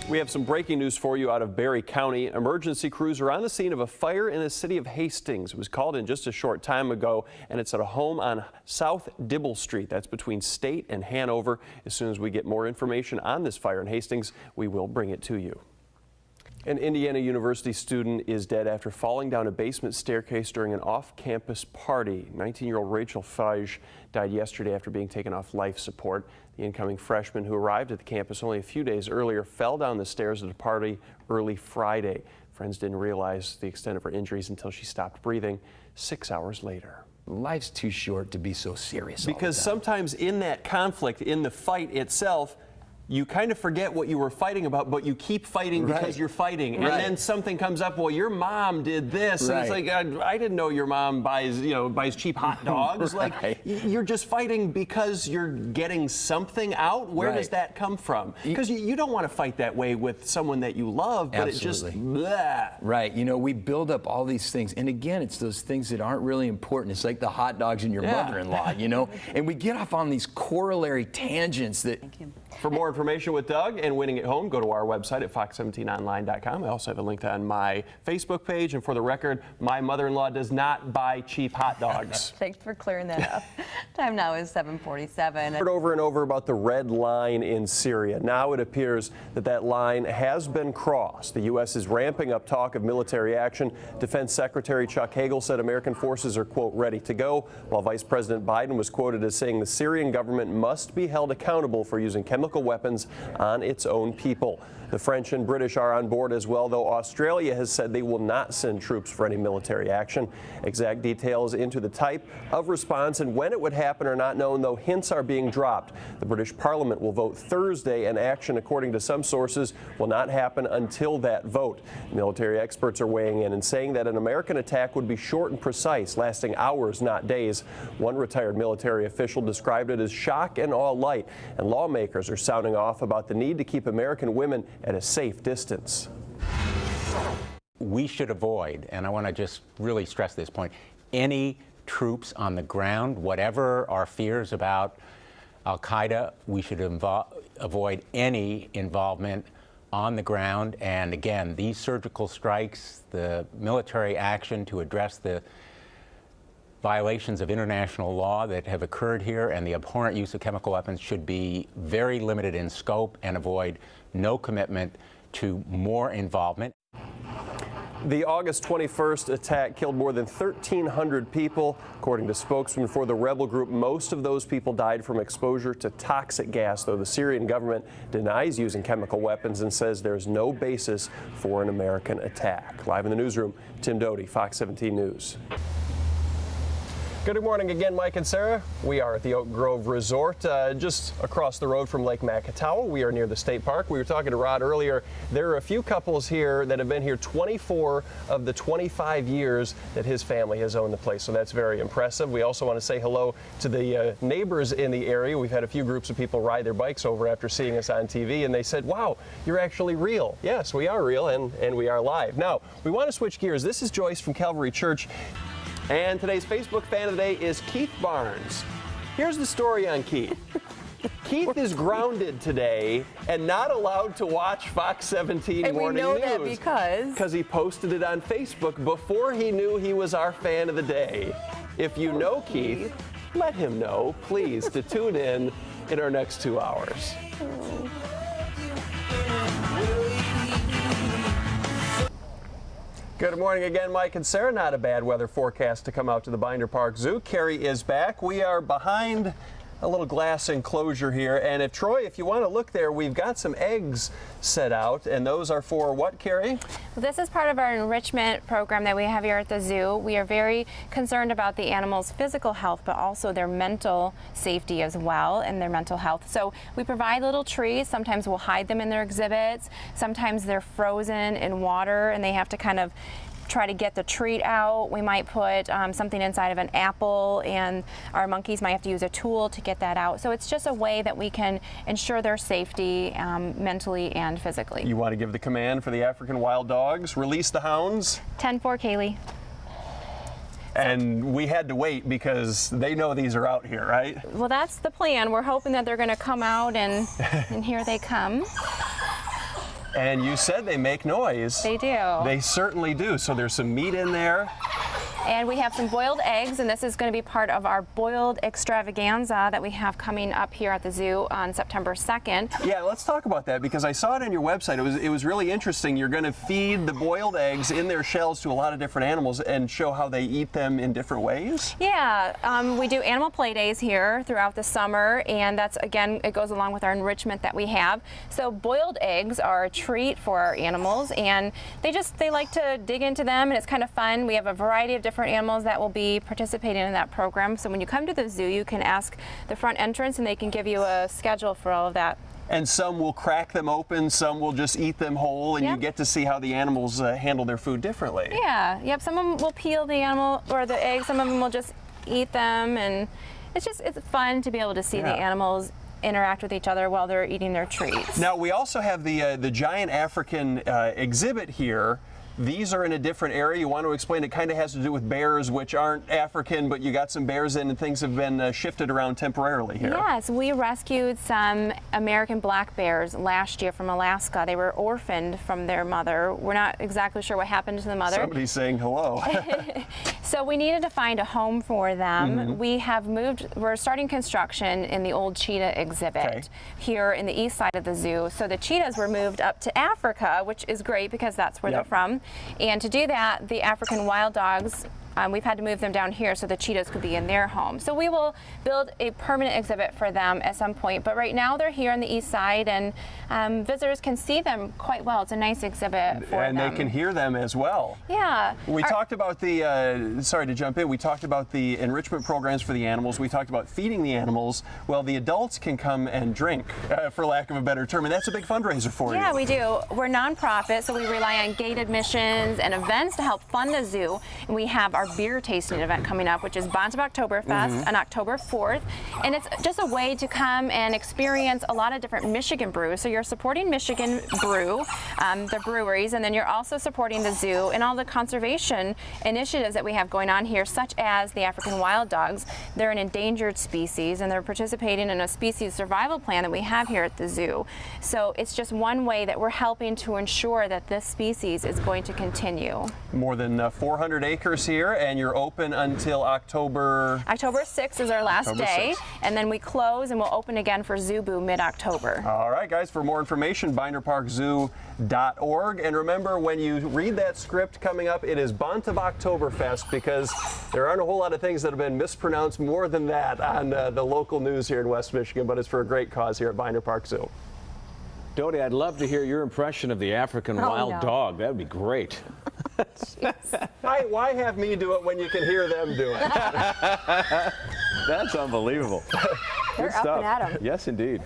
We have some breaking news for you out of Barry County. Emergency crews are on the scene of a fire in the city of Hastings. It was called in just a short time ago, and it's at a home on South Dibble Street. That's between State and Hanover. As soon as we get more information on this fire in Hastings, we will bring it to you. An Indiana University student is dead after falling down a basement staircase during an off-campus party. 19-year-old Rachel Fudge died yesterday after being taken off life support. The incoming freshman, who arrived at the campus only a few days earlier, fell down the stairs at a party early Friday. Friends didn't realize the extent of her injuries until she stopped breathing 6 hours later. Life's too short to be so serious. Because sometimes in that conflict, in the fight itself, you kind of forget what you were fighting about, but you keep fighting because you're fighting. And then something comes up, well, your mom did this. And it's like, I didn't know your mom buys cheap hot dogs. Like, you're just fighting because you're getting something out. Where does that come from? Because you don't want to fight that way with someone that you love, but it's just, bleh. Right. You know, we build up all these things. And again, it's those things that aren't really important. It's like the hot dogs and your mother-in-law, you know? And we get off on these corollary tangents that... Thank you. For more information with Doug and winning at home, go to our website at fox17online.com. I also have a link on my Facebook page. And for the record, my mother-in-law does not buy cheap hot dogs. Thanks for clearing that up. Time now is 7:47. Heard over and over about the red line in Syria. Now it appears that that line has been crossed. The U.S. is ramping up talk of military action. Defense Secretary Chuck Hagel said American forces are, quote, ready to go, while Vice President Biden was quoted as saying the Syrian government must be held accountable for using chemical weapons on its own people. The French and British are on board as well, though Australia has said they will not send troops for any military action. Exact details into the type of response and when it would happen are not known, though hints are being dropped. The British Parliament will vote Thursday, and action, according to some sources, will not happen until that vote. Military experts are weighing in and saying that an American attack would be short and precise, lasting hours, not days. One retired military official described it as shock and awe light, and lawmakers are sounding off about the need to keep American women at a safe distance. We should avoid, and I want to just really stress this point, any troops on the ground. Whatever our fears about al-Qaeda, we should avoid any involvement on the ground. And again, these surgical strikes, the military action to address the violations of international law that have occurred here and the abhorrent use of chemical weapons should be very limited in scope and avoid no commitment to more involvement. The August 21st attack killed more than 1,300 people. According to spokesman for the rebel group, most of those people died from exposure to toxic gas, though the Syrian government denies using chemical weapons and says there's no basis for an American attack. Live in the newsroom, Tim Doty, Fox 17 News. Good morning again, Mike and Sarah. We are at the Oak Grove Resort, just across the road from Lake Macatawa. We are near the state park. We were talking to Rod earlier. There are a few couples here that have been here 24 of the 25 years that his family has owned the place, so that's very impressive. We also want to say hello to the neighbors in the area. We've had a few groups of people ride their bikes over after seeing us on TV, and they said, wow, you're actually real. Yes, we are real, and we are live. Now, we want to switch gears. This is Joyce from Calvary Church. And today's Facebook fan of the day is Keith Barnes. Here's the story on Keith. Keith is grounded today and not allowed to watch Fox 17 and Morning News. And we know that because he posted it on Facebook before he knew he was our fan of the day. If you know Keith, let him know, please, to tune in our next 2 hours. Good morning again, Mike and Sarah. Not a bad weather forecast to come out to the Binder Park Zoo. Carrie is back. We are behind a little glass enclosure here. And if you want to look there, we've got some eggs set out. And those are for what, Carrie? Well, this is part of our enrichment program that we have here at the zoo. We are very concerned about the animals' physical health, but also their mental safety as well and their mental health. So we provide little trees. Sometimes we'll hide them in their exhibits. Sometimes they're frozen in water and they have to kind of try to get the treat out. We might put something inside of an apple, and our monkeys might have to use a tool to get that out. So it's just a way that we can ensure their safety mentally and physically. You want to give the command for the African wild dogs? Release the hounds? 10-4, Kaylee. And we had to wait because they know these are out here, right? Well, that's the plan. We're hoping that they're going to come out, and here they come. And you said they make noise. They do. They certainly do. So there's some meat in there. And we have some boiled eggs, and this is going to be part of our boiled extravaganza that we have coming up here at the zoo on September 2nd. Yeah, let's talk about that because I saw it on your website. It was really interesting. You're going to feed the boiled eggs in their shells to a lot of different animals and show how they eat them in different ways. Yeah, we do animal play days here throughout the summer, and that's, again, it goes along with our enrichment that we have. So boiled eggs are a treat for our animals, and they like to dig into them, and it's kind of fun. We have a variety of different animals that will be participating in that program. So when you come to the zoo, you can ask the front entrance and they can give you a schedule for all of that. And some will crack them open, some will just eat them whole, and you get to see how the animals handle their food differently. Yeah, yep, some of them will peel the animal or the eggs, some of them will just eat them, and it's fun to be able to see the animals interact with each other while they're eating their treats. Now we also have the giant African exhibit here. These are in a different area. You want to explain? It kind of has to do with bears, which aren't African, but you got some bears in, and things have been shifted around temporarily here. Yes, we rescued some American black bears last year from Alaska. They were orphaned from their mother. We're not exactly sure what happened to the mother. Somebody's saying hello. So we needed to find a home for them. We're starting construction in the old cheetah exhibit here in the east side of the zoo. So the cheetahs were moved up to Africa, which is great because that's where they're from. And to do that, the African wild dogs, we've had to move them down here so the cheetahs could be in their home. So we will build a permanent exhibit for them at some point. But right now they're here on the east side, and visitors can see them quite well. It's a nice exhibit for them. And they can hear them as well. Yeah. We talked about the, sorry to jump in, we talked about the enrichment programs for the animals. We talked about feeding the animals. Well, the adults can come and drink, for lack of a better term, and that's a big fundraiser for you. Yeah, we do. We're nonprofit, so we rely on gate admissions and events to help fund the zoo. And we have our beer tasting event coming up, which is Bonds of Oktoberfest on October 4th. And it's just a way to come and experience a lot of different Michigan brews. So you're supporting Michigan Brew, the breweries, and then you're also supporting the zoo and all the conservation initiatives that we have going on here, such as the African wild dogs. They're an endangered species, and they're participating in a species survival plan that we have here at the zoo. So it's just one way that we're helping to ensure that this species is going to continue. More than 400 acres here, and you're open until October 6th is our last October day, 6th. and then we close and we'll open again for Zubu mid-October. All right, guys, for more information, binderparkzoo.org. And remember, when you read that script coming up, it is Bont of Oktoberfest, because there aren't a whole lot of things that have been mispronounced more than that on the local news here in West Michigan, but it's for a great cause here at Binder Park Zoo. Doty, I'd love to hear your impression of the African wild dog. That would be great. Why have me do it when you can hear them do it? That's unbelievable. They're Good up stuff. and at 'em. Yes, indeed.